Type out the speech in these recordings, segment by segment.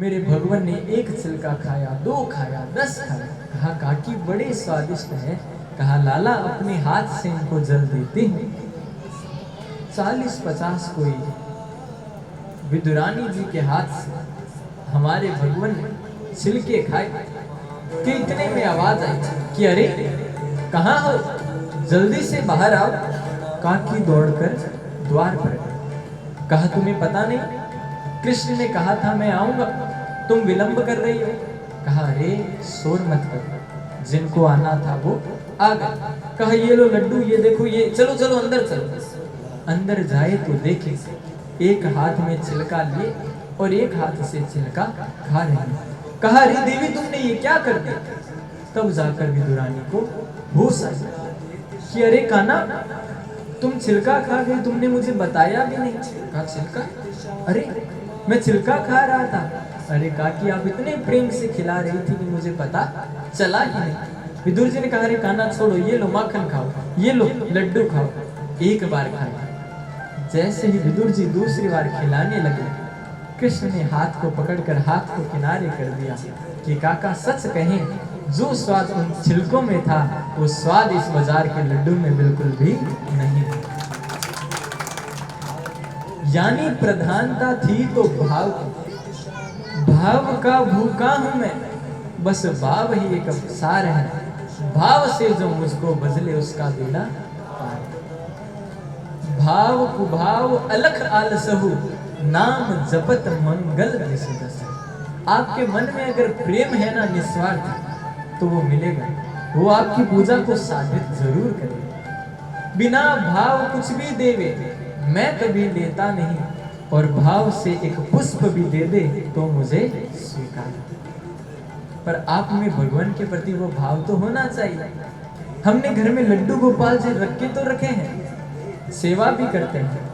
मेरे भगवान ने एक छिलका खाया, 2 खाया, 10 खाया। कहा काकी बड़े स्वादिष्ट है। कहा लाला अपने हाथ से इनको जल देते हैं। 40-50 कोई विदुरानी जी के हाथ से हमारे भगवान ने छिलके खाए कि इतने में आवाज आई कि अरे कहाँ हो, जल्दी से बाहर आओ। काकी दौड़कर द्वार पर गई। कहा तुम्हें पता नहीं, कृष्ण ने कहा था मैं आऊंगा, तुम विलंब कर रही हो। कहा अरे शोर मत कर, जिनको आना था वो आ गए। कहा ये लो लड्डू, ये देखो, ये चलो चलो अंदर चलो। अंदर जाए तो देखे एक हाथ में छिलका लिए और एक हाथ से छिलका खा रहे हैं। कहा अरे देवी तुमने ये क्या कर दिया। तब जाकर विदुरानी को होश आया कि अरे काना तुम छिलका खा गए, तुमने मुझे बताया भी नहीं। कहा छिलका, अरे मैं छिलका खा रहा था। अरे काकी आप इतने प्रेम से खिला रही थी कि मुझे पता चला ही नहीं। विदुर जी ने कहा अरे काना छोड़ो, ये लो माखन खाओ, ये लो लड्डू खाओ। एक बार खाया। जैसे ही विदुर जी दूसरी बार खिलाने लगे, कृष्ण ने हाथ को पकड़कर हाथ को किनारे कर दिया कि काका सच कहें, जो स्वाद उन छिलकों में था वो स्वाद इस बाजार के लड्डू में बिल्कुल भी नहीं। यानी प्रधानता थी तो भाव की, भाव का भूखा हूं मैं, बस भाव ही एक सार है। भाव से जो मुझको बदले उसका बेड़ा पार। भाव कुभाव अलख आलसहु, नाम जपत मंगल दिसदस। आपके मन में अगर प्रेम है ना निस्वार्थ, तो वो मिलेगा। वो आपकी पूजा को साबित जरूर करेगा। बिना भाव कुछ भी देवे मैं कभी लेता नहीं, और भाव से एक पुष्प भी दे दे तो मुझे स्वीकार। पर आप में भगवान के प्रति वो भाव तो होना चाहिए। हमने घर में लड्डू गोपाल जी रख के तो रखे हैं, सेवा भी करते हैं,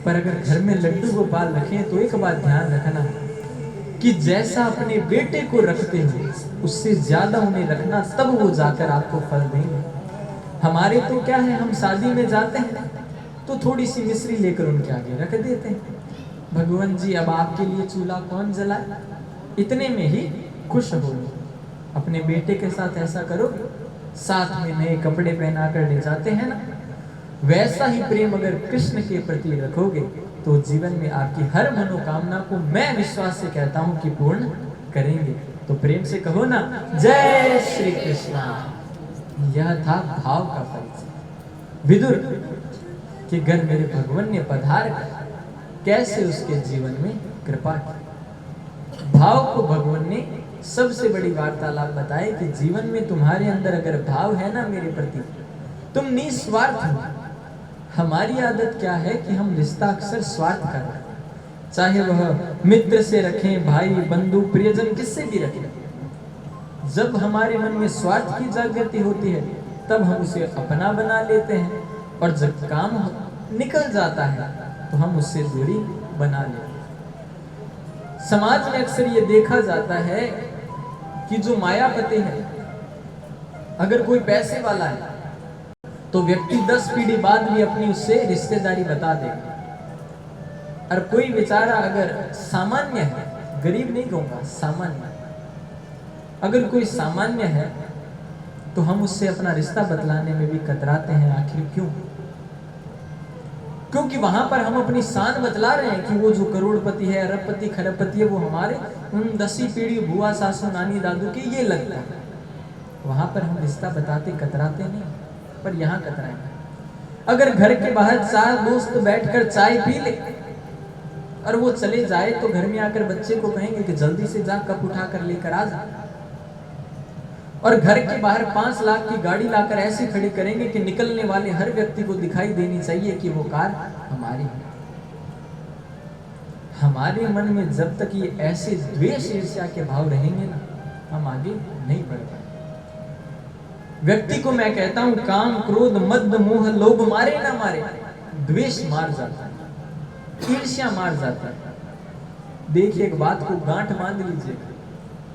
पर अगर घर में लड्डू गोपाल रखें तो एक बात ध्यान रखना कि जैसा अपने बेटे को रखते हो उससे ज्यादा उन्हें रखना, तब वो जाकर आपको फल देंगे। हमारे तो क्या है, हम शादी में जाते हैं तो थोड़ी सी मिश्री लेकर उनके आगे रख देते हैं। भगवान जी अब आपके लिए चूल्हा कौन जलाए, इतने में ही खुश हो। अपने बेटे के साथ ऐसा करो, साथ में नए कपड़े पहना कर ले जाते हैं ना, वैसा ही प्रेम अगर कृष्ण के प्रति रखोगे तो जीवन में आपकी हर मनोकामना को मैं विश्वास से कहता हूं कि पूर्ण करेंगे। तो प्रेम से कहो ना, जय श्री कृष्ण। यह था भाव का परिचय। विदुर कि घर मेरे भगवान ने पधार कैसे उसके जीवन में कृपा की। भाव को भगवान ने सबसे बड़ी वार्तालाप बताए कि जीवन में तुम्हारे अंदर अगर भाव है ना मेरे प्रति, तुम निस्वार्थ हो। हमारी आदत क्या है कि हम रिश्ता अक्सर स्वार्थ कर रहे हैं, चाहे वह मित्र से रखें, भाई बंधु प्रियजन किससे भी रखें। जब हमारे मन में स्वार्थ की जागृति होती है तब हम उसे अपना बना लेते हैं, और जब काम निकल जाता है तो हम उससे दूरी बना लेते हैं। समाज में अक्सर ये देखा जाता है कि जो मायापति है, अगर कोई पैसे वाला है तो व्यक्ति 10 पीढ़ी बाद भी अपनी उससे रिश्तेदारी बता देगा, और कोई बेचारा अगर सामान्य है, गरीब नहीं कहूंगा, सामान्य, अगर कोई सामान्य है तो हम उससे अपना रिश्ता बतलाने में भी कतराते हैं। आखिर क्यों? क्योंकि वहां पर हम अपनी शान बतला रहे हैं कि वो जो करोड़पति है, अरबपति, खरबपति है, वो हमारे 10वीं पीढ़ी बुआ, सासू, नानी, दादू के ये लगता है। वहां पर हम रिश्ता बताते कतराते नहीं, पर यहाँ कतराएंगे। अगर घर के बाहर 4 दोस्त बैठकर चाय पी ले और वो चले जाए तो घर में आकर बच्चे को कहेंगे कि जल्दी से जा, कप उठा कर लेकर आ जा। और घर के बाहर 5 लाख की गाड़ी लाकर ऐसे खड़ी करेंगे कि निकलने वाले हर व्यक्ति को दिखाई देनी चाहिए कि वो कार हमारी है। हमारे मन में जब तक ये ऐसे द्वेष ईर्ष्या के भाव रहेंगे ना, हम आगे नहीं बढ़ पाएंगे। व्यक्ति को मैं कहता हूं काम, क्रोध, मद, मोह, लोभ मारे ना मारे, द्वेष मार जाता है, ईर्ष्या मार जाता है। देखिए एक बात को गांठ बांध लीजिए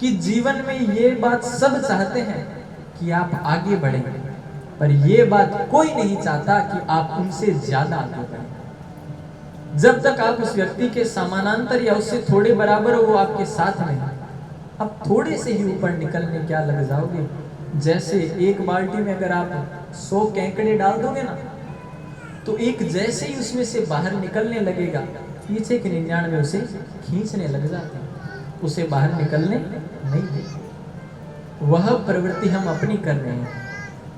कि जीवन में ये बात सब चाहते हैं कि आप आगे बढ़ें, पर ये बात कोई नहीं चाहता कि आप उनसे ज्यादा आगे बढ़ें। जब तक आप उस व्यक्ति के समानांतर या उससे थोड़े बराबर हो, वो आपके साथ में है। अब थोड़े से ही ऊपर निकलने क्या लग जाओगे। जैसे एक बाल्टी में अगर आप 100 केंकड़े डाल दोगे ना, तो एक जैसे ही उसमें से बाहर निकलने लगेगा, पीछे के 99 उसे खींचने लग जाते हैं, उसे बाहर निकलने नहीं देते। वह प्रवृत्ति हम अपनी कर रहे हैं,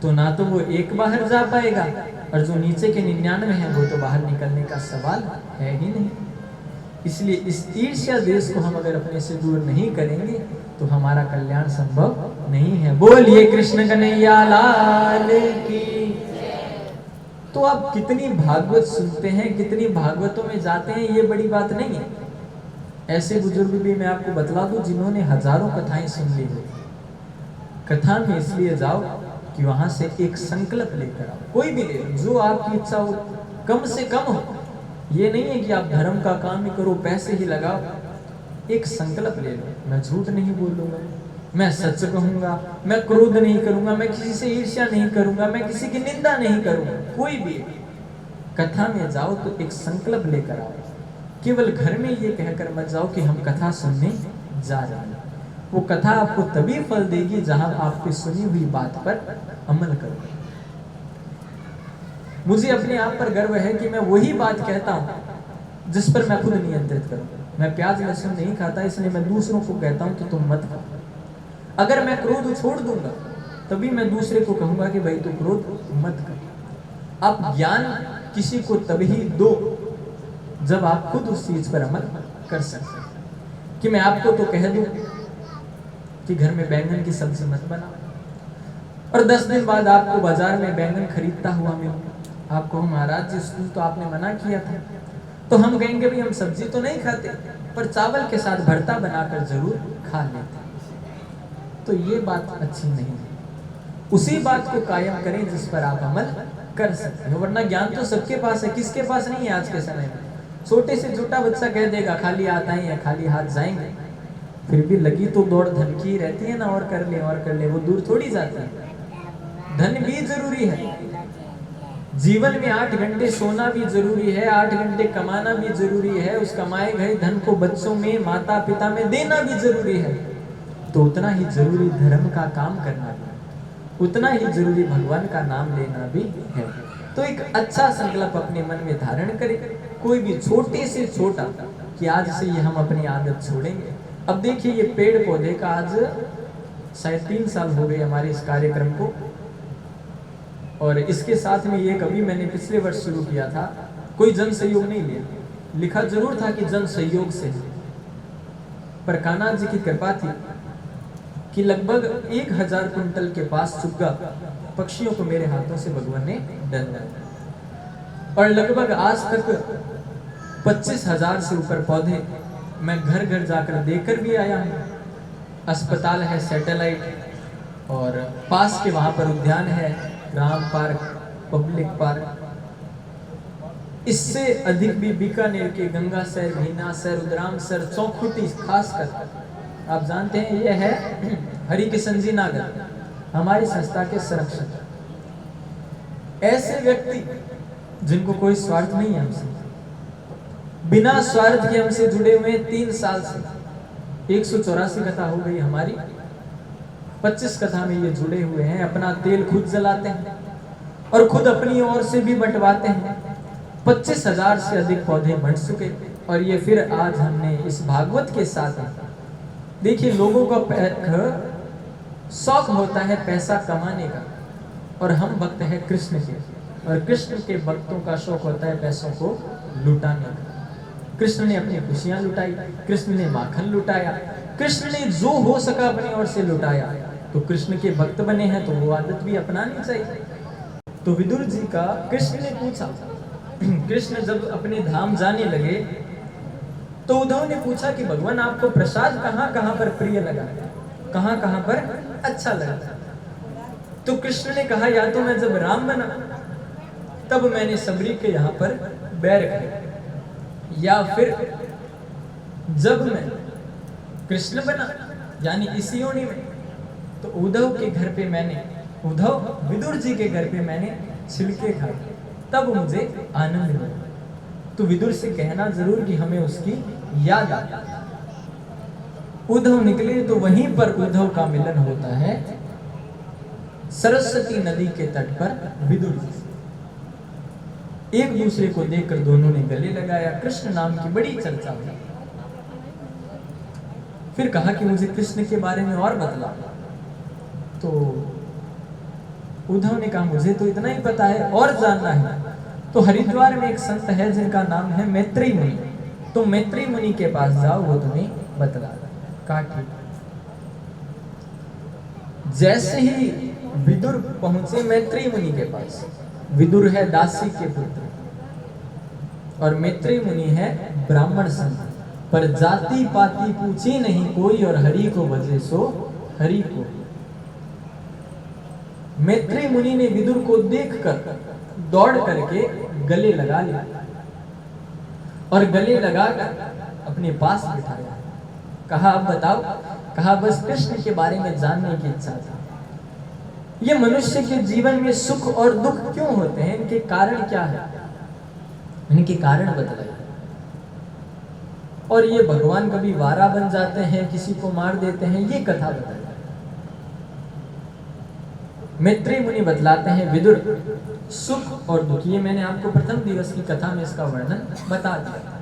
तो ना तो वो एक बाहर जा पाएगा, और जो नीचे के 99 हैं वो तो बाहर निकलने का सवाल है ही नहीं। इसलिए इस ईर्ष्या देश को हम अगर अपने से दूर नहीं करेंगे तो हमारा कल्याण संभव नहीं है। बोलिए कृष्ण कन्हैया लाल की। तो आप कितनी भागवत सुनते हैं, कितनी भागवतों में जाते हैं, ये बड़ी बात नहीं है। ऐसे बुजुर्ग भी मैं आपको बतला दूं जिन्होंने हजारों कथाएं सुन ली हो। कथा में इसलिए जाओ कि वहां से एक संकल्प लेकर आओ, कोई भी ले लो, जो आपकी इच्छा हो, कम से कम हो। ये नहीं है कि आप धर्म का काम ही करो, पैसे ही लगाओ। एक संकल्प ले लो, मैं झूठ नहीं बोलूंगा, मैं सच कहूंगा, मैं क्रोध नहीं करूंगा, मैं किसी से ईर्ष्या नहीं करूंगा, मैं किसी की निंदा नहीं करूंगा। कोई भी कथा में जाओ तो एक संकल्प लेकर आओ। केवल घर में ये कहकर मत जाओ कि हम कथा सुनने जा रहे हैं। वो कथा आपको तभी फल देगी जहां आपकी सुनी हुई बात पर अमल करोगे। मुझे अपने आप पर गर्व है कि मैं वही बात कहता हूं जिस पर मैं खुद नियंत्रित करूं। मैं प्याज लहसुन नहीं खाता, इसलिए मैं दूसरों को कहता हूं कि तुम मत खाओ। अगर मैं क्रोध छोड़ दूंगा तभी मैं दूसरे को कहूंगा कि भाई तू क्रोध मत कर। आप ज्ञान किसी को तभी दो जब आप खुद उस चीज पर अमल कर सकते हैं। कि मैं आपको तो कह दूं कि घर में बैंगन की सब्जी मत बनाओ, और 10 दिन बाद आपको बाजार में बैंगन खरीदता हुआ मिलूं, आपको महाराज जी उस दिन तो आपने मना किया था, तो हम कहेंगे भी हम सब्जी तो नहीं खाते, पर चावल के साथ भरता बनाकर जरूर खा लेते। तो ये बात अच्छी नहीं है। उसी बात को कायम करें जिस पर आप अमल कर सकते हो, वरना ज्ञान तो सबके पास है, किसके पास नहीं है आज के समय में। छोटे से छोटा बच्चा कह देगा खाली हाथ आए या खाली हाथ जाएंगे, फिर भी लगी तो दौड़ धन की रहती है ना, और कर ले, वो दूर थोड़ी जाती है। धन भी जरूरी है, जीवन में 8 घंटे सोना भी जरूरी है, 8 घंटे कमाना भी जरूरी है, उस कमाए गए धन को बच्चों में, माता पिता में देना भी जरूरी है। तो उतना ही जरूरी धर्म का काम करना भी, उतना ही जरूरी भगवान का नाम लेना भी है। तो एक अच्छा संकल्प अपने मन में धारण करें, कोई भी छोटे से छोटा, कि आज से ये हम अपनी आदत छोड़ेंगे। अब देखिए ये पेड़ पौधे का आज शायद 3 साल हो गए हमारे इस कार्यक्रम को, और इसके साथ में ये कभी मैंने पिछले वर्ष शुरू किया था, कोई जन सहयोग नहीं लिया, लिखा जरूर था कि जन सहयोग से, पर कान्हा जी की कृपा थी कि लगभग 1000 कुंटल के पास चुग्गा पक्षियों को मेरे हाथों से भगवान ने डलवाया, और लगभग आज तक 25,000 से ऊपर पौधे मैं घर घर जाकर देकर भी आया हूँ। अस्पताल है सैटेलाइट, और पास के वहाँ पर उद्यान है, राम पार्क, पब्लिक पार्क। इससे अधिक भी बीकानेर के गंगासर, भीनासर, रुद्रामसर, चौखुटी, खासकर आप जानते हैं ये है हरि किशन जी नागर, हमारी संस्था के संरक्षक। ऐसे व्यक्ति जिनको कोई स्वार्थ नहीं है हमसे, बिना स्वार्थ के हमसे जुड़े हुए 3 साल से 184 कथा हो गई हमारी, 25 कथा में ये जुड़े हुए हैं। अपना तेल खुद जलाते हैं और खुद अपनी ओर से भी बंटवाते हैं। 25,000 से अधिक पौधे बंट चुके, और ये फिर आज हमने इस भागवत के साथ, देखिए लोगों का शौक होता है पैसा कमाने का, और हम भक्त हैं कृष्ण के, और कृष्ण के भक्तों का शौक होता है पैसों को लुटाने का। कृष्ण ने अपनी खुशियां लुटाई, कृष्ण ने माखन लुटाया, कृष्ण ने जो हो सका अपनी ओर से लुटाया। तो कृष्ण के भक्त बने हैं तो वो आदत भी अपनानी चाहिए। तो विदुर जी का कृष्ण ने पूछा, कृष्ण जब अपने धाम जाने लगे तो उद्धव ने पूछा कि भगवान आपको प्रसाद कहाँ कहाँ पर प्रिय लगा, कहाँ कहाँ पर अच्छा लगा। तो कृष्ण ने कहा या तो मैं जब राम बना तब मैंने सबरी के यहाँ पर बैर खाया, या फिर जब मैं कृष्ण बना यानी इसी योनि में तो उद्धव के घर पे मैंने, उद्धव विदुर जी के घर पे मैंने छिलके खाए, तब मुझे आनंद मिला। तो विदुर से कहना जरूर कि हमें उसकी याद आ। उद्धव निकले तो वहीं पर उद्धव का मिलन होता है सरस्वती नदी के तट पर विदुर जी से। एक दूसरे को देखकर दोनों ने गले लगाया, कृष्ण नाम की बड़ी चर्चा हुई। फिर कहा कि मुझे कृष्ण के बारे में और बतला। तो उद्धव ने कहा मुझे तो इतना ही पता है, और जानना है तो हरिद्वार में एक संत है जिनका नाम है मैत्रेयी मुनि, तो मैत्रेयी मुनि के पास जाओ, वो तुम्हें बतला। कहा ठीक। जैसे ही विदुर पहुंचे मैत्रेयी मुनि के पास, विदुर है दासी के पुत्र और मैत्रेयी मुनि है ब्राह्मण संत, पर जाति पाति पूछी नहीं कोई और हरि को भजे सो हरि को। मैत्रेयी मुनि ने विदुर को देखकर दौड़ करके गले लगा लिया और गले लगाकर अपने पास बिठाया। कहा अब बताओ। कहा बस कृष्ण के बारे में जानने की इच्छा था। ये मनुष्य के जीवन में सुख और दुख क्यों होते हैं, इनके कारण क्या है, इनके कारण बतलाइए। और ये भगवान कभी वारा बन जाते हैं, किसी को मार देते हैं, ये कथा बताइए। मैत्रेयी मुनि बतलाते हैं विदुर, सुख और दुख, ये मैंने आपको प्रथम दिवस की कथा में इसका वर्णन बता दिया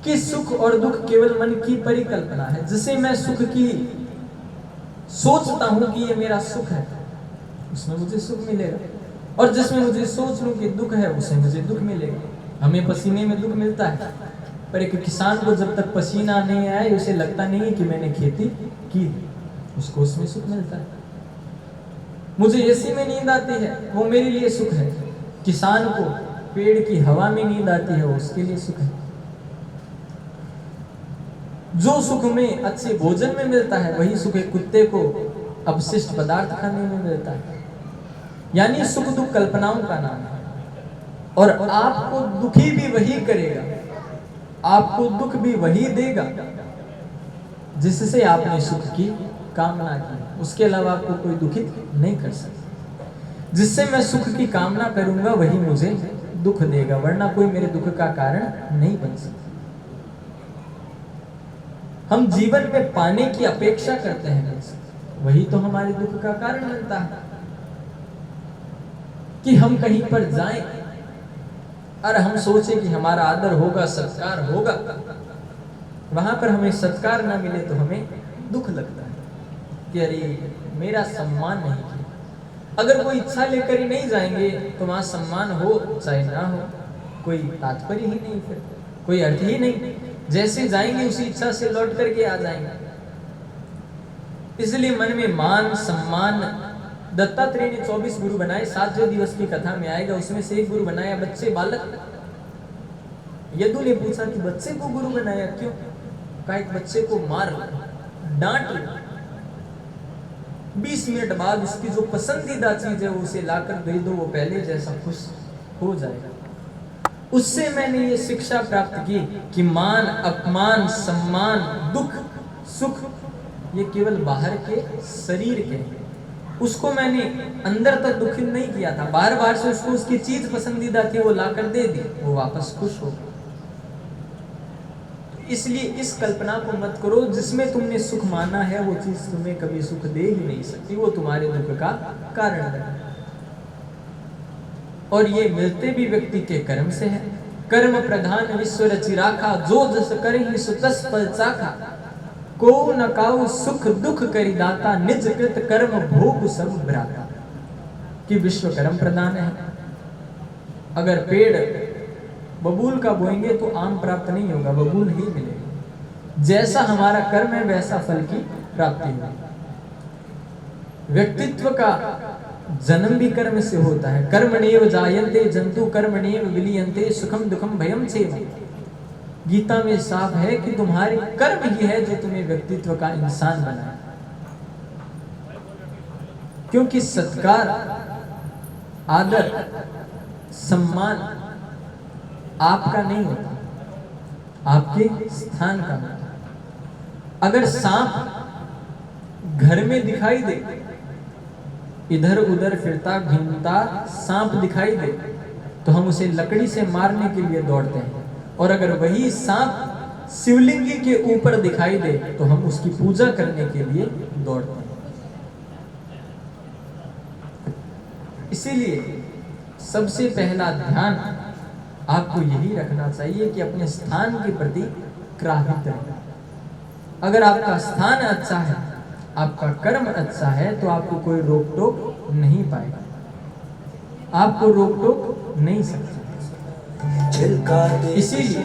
कि सुख और दुख केवल मन की परिकल्पना है। जिसे मैं सुख की सोचता हूं कि ये मेरा सुख है, उसमें मुझे सुख मिलेगा, और जिसमें मुझे सोच लूं कि दुख है, उससे मुझे दुख मिलेगा। हमें पसीने में दुख मिलता है, पर एक किसान को जब तक पसीना नहीं आए उसे लगता नहीं है कि मैंने खेती की, उसको उसमें सुख मिलता है। मुझे एसी में नींद आती है, वो मेरे लिए सुख है। किसान को पेड़ की हवा में नींद आती है, वो उसके लिए सुख है। जो सुख में अच्छे भोजन में मिलता है, वही सुख एक कुत्ते को अपशिष्ट पदार्थ खाने में मिलता है। यानी सुख दुख कल्पनाओं का नाम है, और आपको दुखी भी वही करेगा, आपको दुख भी वही देगा जिससे आपने सुख की कामना की। उसके अलावा आपको कोई दुखित नहीं कर सकता। जिससे मैं सुख की कामना करूंगा वही मुझे दुख देगा, वरना कोई मेरे दुख का कारण नहीं बन सकता। हम जीवन में पाने की अपेक्षा करते हैं, वही तो हमारे दुख का कारण बनता है। कि हम कहीं पर जाएं और हम सोचें कि हमारा आदर होगा, सत्कार होगा, वहां पर हमें सत्कार ना मिले तो हमें दुख लगता है कि अरे मेरा सम्मान नहीं किया। अगर कोई इच्छा लेकर ही नहीं जाएंगे तो वहां सम्मान हो चाहे ना हो, कोई तात्पर्य ही नहीं, फिर कोई अर्थ ही नहीं। जैसे जाएंगे उसी इच्छा से लौट करके आ जाएंगे। इसलिए मन में मान सम्मान, दत्तात्रेय ने 24 गुरु बनाए, 7वें दिवस की कथा में आएगा। उसमें से एक गुरु बनाया बच्चे बालक। यदु ने पूछा कि बच्चे को गुरु बनाया क्यों? कहा एक बच्चे को मार डांट 20 मिनट बाद उसकी जो पसंदीदा चीज है उसे लाकर दे दो, वो पहले जैसा खुश हो जाएगा। उससे मैंने ये शिक्षा प्राप्त की कि मान अपमान सम्मान दुख सुख ये केवल बाहर के शरीर के हैं। उसको मैंने अंदर तक दुखित नहीं किया था, बार बार से उसको उसकी चीज पसंदीदा थी वो लाकर दे दी, वो वापस खुश हो। इसलिए इस कल्पना को मत करो जिसमें तुमने सुख माना है वो चीज तुम्हें कभी सुख दे ही नहीं सकती, वो तुम्हारे दुख का कारण है। और ये मिलते भी व्यक्ति के कर्म से है। कर्म प्रधान विश्व रचि राखा, जो जस करहि सो तस फल चाखा। को न काऊ सुख दुख करि दाता, निज कृत कर्म भोग सब भ्राता। कि विश्व कर्म प्रधान है। अगर पेड़ बबूल का बोएंगे तो आम प्राप्त नहीं होगा, बबूल ही मिलेगा। जैसा हमारा कर्म है वैसा फल की प्राप्ति होगी। व्यक्तित्व का जन्म भी कर्म से होता है। कर्मणेव जायन्ते जंतु कर्मणेव विलीयन्ते, सुखम दुखम भयम चैव। गीता में साफ है कि तुम्हारे कर्म ही है जो तुम्हें व्यक्तित्व का इंसान बनाए। क्योंकि सत्कार आदर सम्मान आपका नहीं होता, आपके स्थान का होता। अगर सांप घर में दिखाई दे, इधर उधर फिरता घूमता सांप दिखाई दे, तो हम उसे लकड़ी से मारने के लिए दौड़ते हैं, और अगर वही सांप शिवलिंग के ऊपर दिखाई दे तो हम उसकी पूजा करने के लिए दौड़ते हैं। इसीलिए सबसे पहला ध्यान आपको यही रखना चाहिए कि अपने स्थान के प्रति ग्राहित रहें। अगर आपका स्थान अच्छा है, आपका कर्म अच्छा है, तो आपको कोई रोक टोक नहीं पाएगा, आपको रोक टोक नहीं सकता। इसीलिए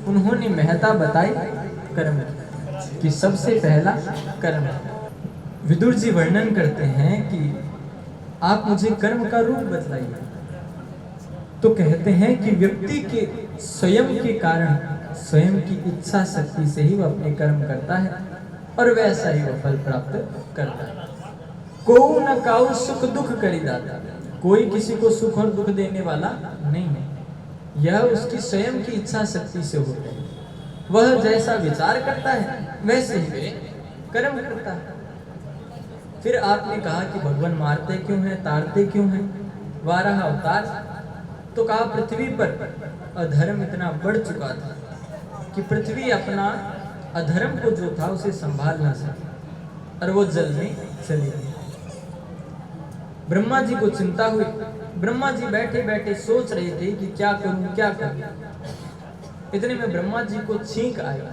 उन्होंने महत्ता बताई कर्म कि सबसे पहला कर्म। विदुर जी वर्णन करते हैं कि आप मुझे कर्म का रूप बतलाइए। तो कहते हैं कि व्यक्ति के स्वयं के कारण, स्वयं की इच्छा शक्ति से ही वह अपने कर्म करता है और वैसा ही वह फल प्राप्त करता है। को न काऊ सुख दुख करी दाता, कोई किसी को सुख और दुख देने वाला नहीं है, यह उसकी स्वयं की इच्छा शक्ति से होता है। वह जैसा विचार करता है वैसे ही वे कर्म करता है। फिर आपने कहा कि भगवान मारते क्यों हैं, ताड़ते क्यों हैं? वाराह अवतार, तो कहा पृथ्वी पर अधर्म इतना बढ़ चुका था कि पृथ्वी अपना अधर्म को जो था उसे संभाल न सकी और वो जल में चली गई। ब्रह्मा जी को चिंता हुई। ब्रह्मा जी बैठे बैठे सोच रहे थे कि क्या करूं क्या करूं। इतने में ब्रह्मा जी को छींक आया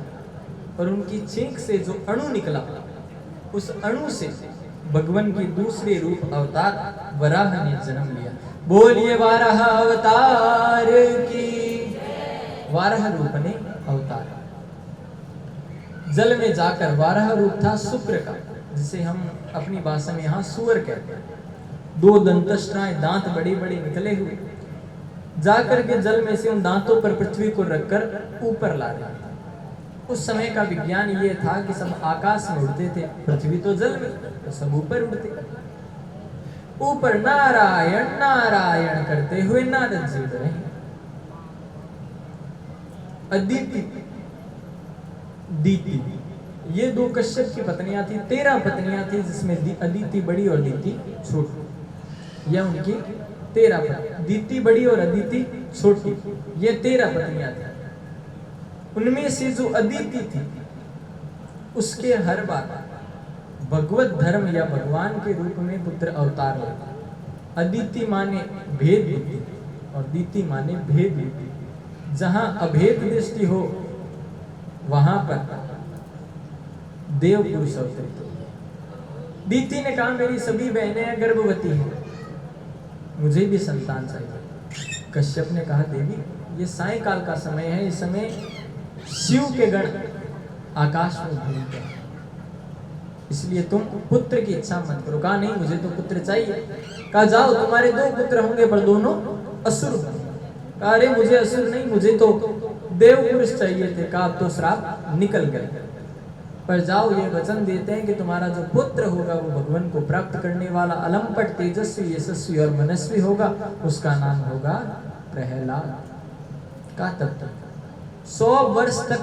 और उनकी छींक से जो अणु निकला, उस अणु से भगवान की दूसरे रूप अवतार वराह ने जन्म लिया। बोलिए वाराह अवतार की। वाराह रूप ने अवतार जल में जाकर, वाराह रूप था शुक्र का, जिसे हम अपनी भाषा में यहाँ सुअर कहते हैं। दो दंतश्राएं, दांत बड़े बड़े निकले हुए, जाकर के जल में से उन दांतों पर पृथ्वी को रखकर ऊपर ला रहे थे। उस समय का विज्ञान ये था कि सब आकाश में उड़ते थे, पृथ्वी तो जल में, तो सब ऊपर उड़ते। ऊपर नारायण नारायण करते हुए नारद जी उड़ रहे। अदिति दीति, ये दो कश्यप की पत्नियां थी। 13 पत्नियां थी, जिसमें अदिति बड़ी और दीति छोटी। यह उनकी 13 पत्नी, दीति बड़ी और अदिति छोटी, ये 13 पत्नियां थी। उनमें से जो अदिति थी, उसके हर बार भगवत धर्म या भगवान के रूप में पुत्र अवतार होता। अदिति माने भेद बुद्धि और दीति माने भेद बुद्धि। जहां अभेद दृष्टि हो वहां पर देव पुरुष अवतरित हो। दीति ने कहा मेरी सभी बहनें गर्भवती हैं, मुझे भी संतान चाहिए। कश्यप ने कहा देवी ये सायंकाल का समय है, इस समय शिव के गण आकाश में घूमते हैं, इसलिए तुम पुत्र की इच्छा मत करो। कहा नहीं मुझे तो पुत्र चाहिए। कहा जाओ तुम्हारे 2 पुत्र होंगे पर दोनों असुर। कहा अरे मुझे असुर नहीं, मुझे तो देव पुरुष चाहिए थे। कहा अब तो श्राप निकल गए, पर जाओ ये वचन देते हैं कि तुम्हारा जो पुत्र होगा वो भगवान को प्राप्त करने वाला अलंपट तेजस्वी यशस्वी और मनस्वी होगा, उसका नाम होगा प्रहलाद। का तब तक 100 वर्ष तक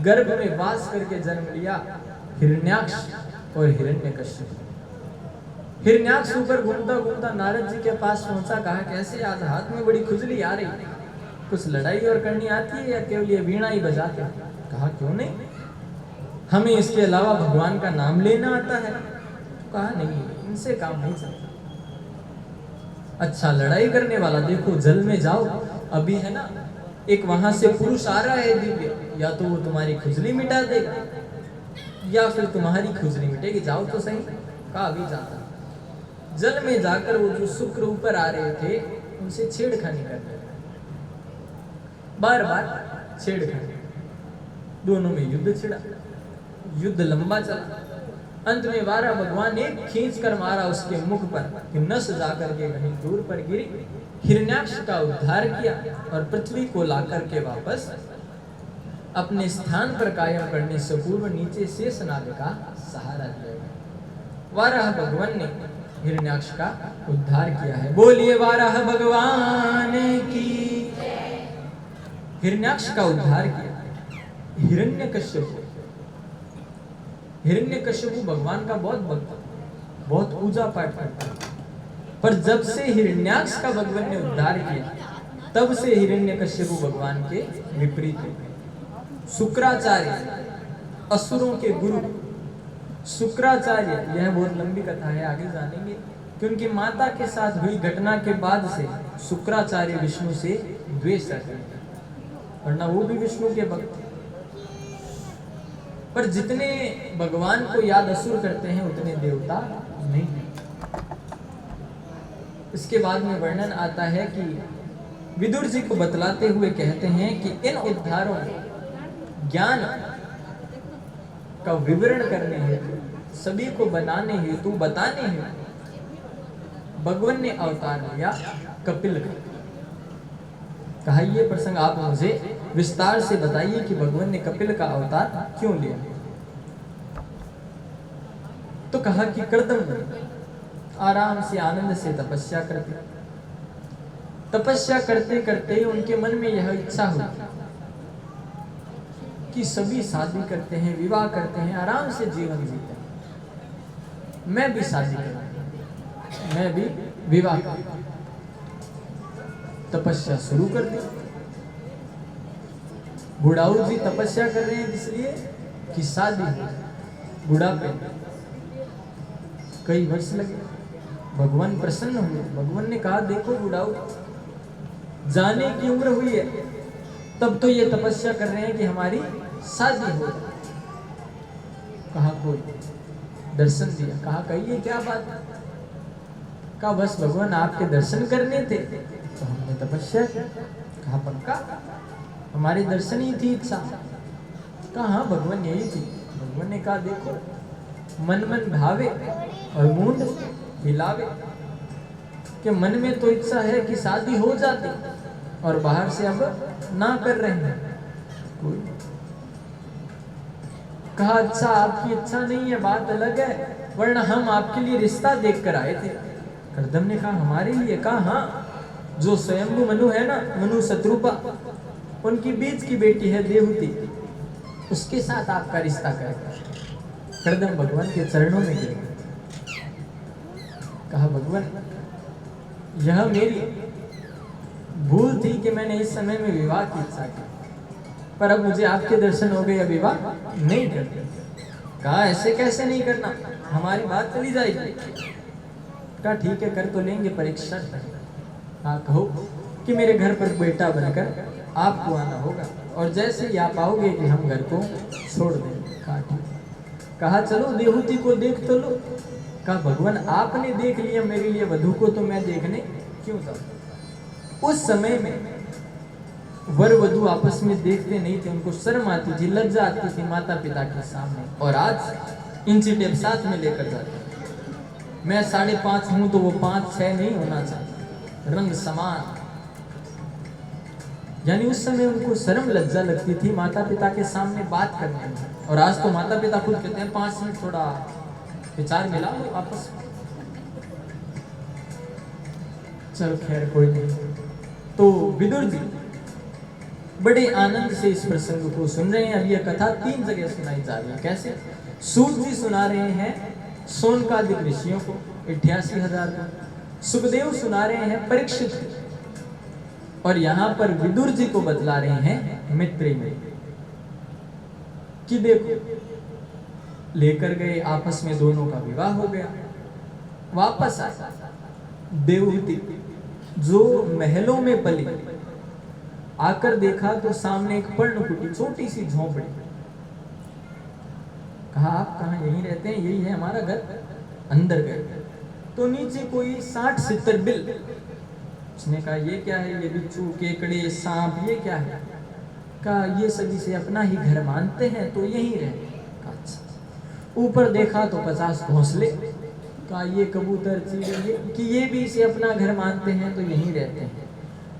गर्भ में वास करके जन्म लिया हिरण्याक्ष और हिरण्यकश्यप। हिरण्याक्ष ऊपर घूमता घूमता नारद जी के पास पहुंचा। कहा कैसे आज हाथ में बड़ी खुजली आ रही, कुछ लड़ाई और करनी आती है या केवल ये वीणा ही बजाते? कहा क्यों नहीं, हमें इसके अलावा भगवान का नाम लेना आता है। कहा नहीं इनसे काम नहीं चलता। अच्छा लड़ाई करने वाला देखो जल में जाओ, अभी है ना एक वहां से पुरुष आ रहा है दिव्य, या तो वो तुम्हारी खुजली मिटा देगा या फिर तुम्हारी खुजली मिटेगी, जाओ तो सही। कहा अभी जाता। जल में जाकर वो जो शुक्र ऊपर आ रहे थे उनसे छेड़खानी कर रहे, बार बार छेड़खानी, दोनों में युद्ध छिड़ा। युद्ध लंबा चला, अंत में वारा भगवान ने खींच कर मारा उसके मुख पर कि नस जाकर के कहीं दूर पर गिरी। हिरण्याक्ष का उद्धार किया और पृथ्वी को लाकर के वापस अपने स्थान पर कायम करने से पूर्व नीचे शेषनाग का सहारा दिया। वाराह भगवान ने हिरण्याक्ष का उद्धार किया है। बोलिए वाराह भगवान की। हिरण्याक्ष का उद्धार किया। हिरण्यकश्यप, हिरण्यकश्यप भगवान का बहुत भक्त, बहुत पूजा पाठ करता है। पर जब से हिरण्याक्ष का भगवान ने उद्धार किया, तब से हिरण्यकश्यप भगवान के विपरीत है। शुक्राचार्य असुरों के गुरु शुक्राचार्य, यह बहुत लंबी कथा है, आगे जानेंगे कि उनकी माता के साथ हुई घटना के बाद से शुक्राचार्य विष्णु से द्वेष रखते हैं, वरना वो भी विष्णु के भक्त। पर जितने भगवान को याद असुर करते हैं उतने देवता नहीं। इसके बाद में वर्णन आता है कि विदुर जी को बतलाते हुए कहते हैं कि इन उद्धारों ज्ञान का विवरण करने हेतु, सभी को बनाने हेतु, बताने हेतु भगवान ने अवतार लिया कपिल का। कहा ये प्रसंग आप मुझे विस्तार से बताइए कि भगवान ने कपिल का अवतार क्यों लिया। तो कहा कि कर्दम आराम से आनंद से तपस्या करते, तपस्या करते करते उनके मन में यह इच्छा हुई कि सभी शादी करते हैं, विवाह करते हैं, आराम से जीवन जीते हैं, मैं भी शादी करूं, मैं भी विवाह करूं। तपस्या शुरू कर दी। बुढ़ाऊ जी तपस्या कर रहे हैं इसलिए कि शादी हो, बुढ़ापे कई वर्ष लगे। भगवान प्रसन्न हुए। भगवान ने कहा देखो बुढ़ाऊ, जाने की उम्र हुई है, तब तो ये तपस्या कर रहे हैं कि हमारी शादी हो जाए। कहा कोई दर्शन दिया। कहा कहिए क्या बात। कहा बस भगवान आपके दर्शन करने थे तो हमने तपस्या की। कहा पक्का, हमारे दर्शन ही थी इच्छा। कहा हाँ भगवान यही थी। भगवान ने कहा देखो, मन मन भावे और मूंड हिलावे, कि मन में तो इच्छा है कि शादी हो जाती और बाहर से अब ना कर रहे हैं कोई। कहा अच्छा आपकी इच्छा नहीं है, बात अलग है, वरना हम आपके लिए रिश्ता देख कर आए थे। कर्दम ने कहा हमारे लिए। कहा हाँ, जो स्वयंभू मनु है ना, मनु शत्रुपा, उनकी बीच की बेटी है देवहूति, उसके साथ आपका रिश्ता करेगा। कर्दम भगवान के चरणों में गिर। कहा भगवान यह मेरी भूल थी कि मैंने इस समय में विवाह की इच्छा की, पर अब मुझे आपके दर्शन हो गए, विवाह नहीं करते। कहा ऐसे कैसे नहीं करना, हमारी बात चली जाएगी। कहा ठीक है कर तो लेंगे, परीक्षा। हाँ कहो कि मेरे घर पर बेटा बनकर आपको आना होगा, और जैसे ही आप आओगे कि हम घर को छोड़ देंगे। कहा ठीक। कहा चलो देवहूति को देख तो लो। कहा भगवान आपने देख लिया मेरे लिए वधू को, तो मैं देखने क्यों जाऊं। उस समय में वर वधू आपस में देखते नहीं थे, उनको शर्म आती थी, लज्जा आती थी माता पिता के सामने। और आज इंची टेप साथ में लेकर जाते। मैं 5.5 हूं तो वो 5-6 नहीं होना चाहिए, रंग समान। यानी उस समय उनको शर्म लज्जा लगती थी माता पिता के सामने बात करने में। और आज तो माता पिता खुद कहते हैं 5 मिनट थोड़ा विचार मिला आपस में। चल खैर कोई नहीं। तो विदुर जी बड़े आनंद से इस प्रसंग को सुन रहे हैं। अब यह कथा 3 जगह सुनाई जा रही है। कैसे? सूत जी सुना रहे हैं सोनकादिक ऋषियों को 88,000 को, सुखदेव सुना रहे हैं परीक्षित को, और यहाँ पर विदुर जी को बतला रहे हैं मित्र में कि देखो लेकर गए, आपस में दोनों का विवाह हो गया। वापस आया देवहूति जो महलों में पली, आकर देखा तो सामने एक पर्णकुटी, छोटी सी झोंपड़ी। कहा आप कहाँ यहीं रहते हैं? यही है हमारा घर। अंदर गए तो नीचे कोई 60-70 बिल। उसने कहा ये क्या है? ये बिच्छू, केकड़े, सांप, ये क्या है? कहा ये सभी से अपना ही घर मानते हैं तो यहीं रहते। अच्छा। ऊपर देखा तो 50 घोंसले। कहा ये कबूतर, चिड़िया, कि ये भी इसे अपना घर मानते हैं तो यहीं रहते हैं।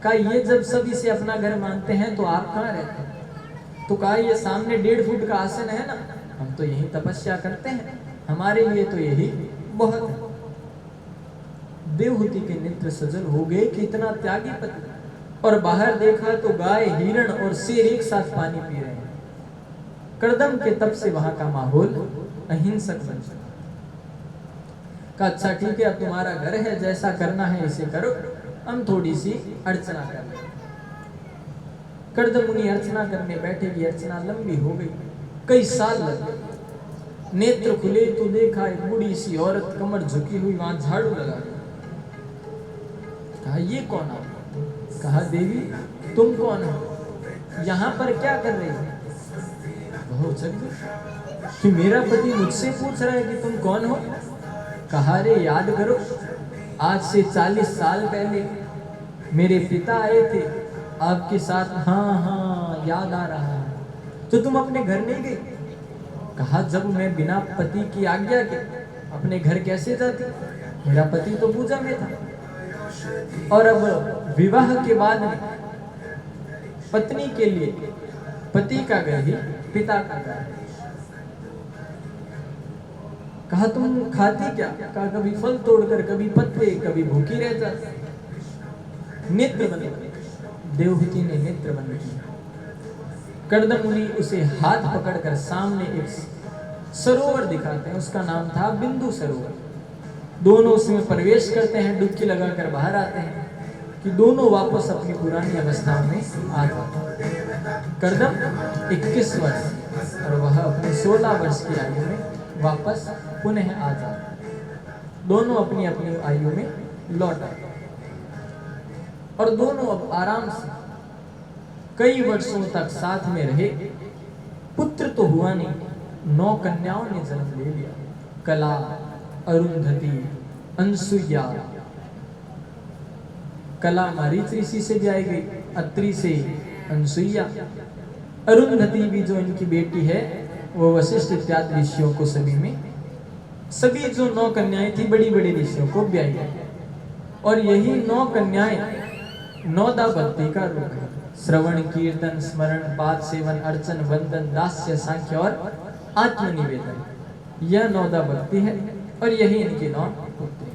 कहा ये जब सब इसे अपना घर मानते हैं तो आप कहाँ रहते हैं? तो कहा ये सामने 1.5 फुट का आसन है ना, हम तो यहीं तपस्या करते हैं, हमारे लिए तो यही बहुत है। देवहूति के नेत्र सजल हो गए कि इतना त्यागी पति। और बाहर देखा तो गाय, हिरण और शेर एक साथ पानी पी रहे हैं। कर्दम के तप से वहां का माहौल अहिंसक बन चुका। कहा अच्छा ठीक है, अब तुम्हारा घर है, जैसा करना है इसे करो, हम थोड़ी सी अर्चना कर लें। कर्दम मुनि अर्चना करने बैठे कि अर्चना लंबी हो गई, कई साल लग गए। नेत्र खुले तो देखा एक बूढ़ी सी औरत कमर झुकी हुई वहां झाड़ू लगा रही। कहा ये कौन है? कहा देवी तुम कौन हो, यहाँ पर क्या कर रही हो? बहुत जल्दी कि मेरा पति मुझसे पूछ रहा है कि तुम कौन हो। कहा रे याद करो, आज से 40 साल पहले मेरे पिता आए थे आपके साथ। हाँ हाँ याद आ रहा है। तो तुम अपने घर नहीं गई? कहा जब मैं बिना पति की आज्ञा के अपने घर कैसे जाती, मेरा पति तो पूजा में था। और अब विवाह के बाद में पत्नी के लिए पति का घर ही पिता का घर। कहा तुम खाती क्या? कहा कभी फल तोड़कर, कभी पत्ते, कभी भूखी रह जाती। नेत्र बंद, देवहूति ने नेत्र बंद किया। कर्दम मुनि उसे हाथ पकड़कर सामने एक सरोवर दिखाते हैं, उसका नाम था बिंदु सरोवर। दोनों उसमें प्रवेश करते हैं, डुबकी लगाकर बाहर आते हैं कि दोनों वापस अपनी पुरानी अवस्था में आ जाते हैं। कर्दम 21 वर्ष और वह अपने 16 वर्ष की आयु में वापस पुनः आ जाते, दोनों अपनी अपनी आयु में लौट आते और दोनों अब आराम से कई वर्षों तक साथ में रहे। पुत्र तो हुआ नहीं, 9 कन्याओं ने जन्म ले लिया। कला, अरुंधति, अनसुईया। कला मारीच ऋषि से ब्याई गई, अत्रि से अनसुईया। अरुंधति भी जो इनकी बेटी है वो वशिष्ठ इत्यादि ऋषियों को सभी जो 9 कन्याएं थी बड़ी बड़ी ऋषियों को ब्याई गई। और यही 9 कन्याएं 9 दा भक्ति का रूप है। श्रवण, कीर्तन, स्मरण, पाद सेवन, अर्चन, वंदन, दास्य, सांख्य और आत्मनिवेदन, यह 9 दा भक्ति है और यही इनकी 9 पुत्री।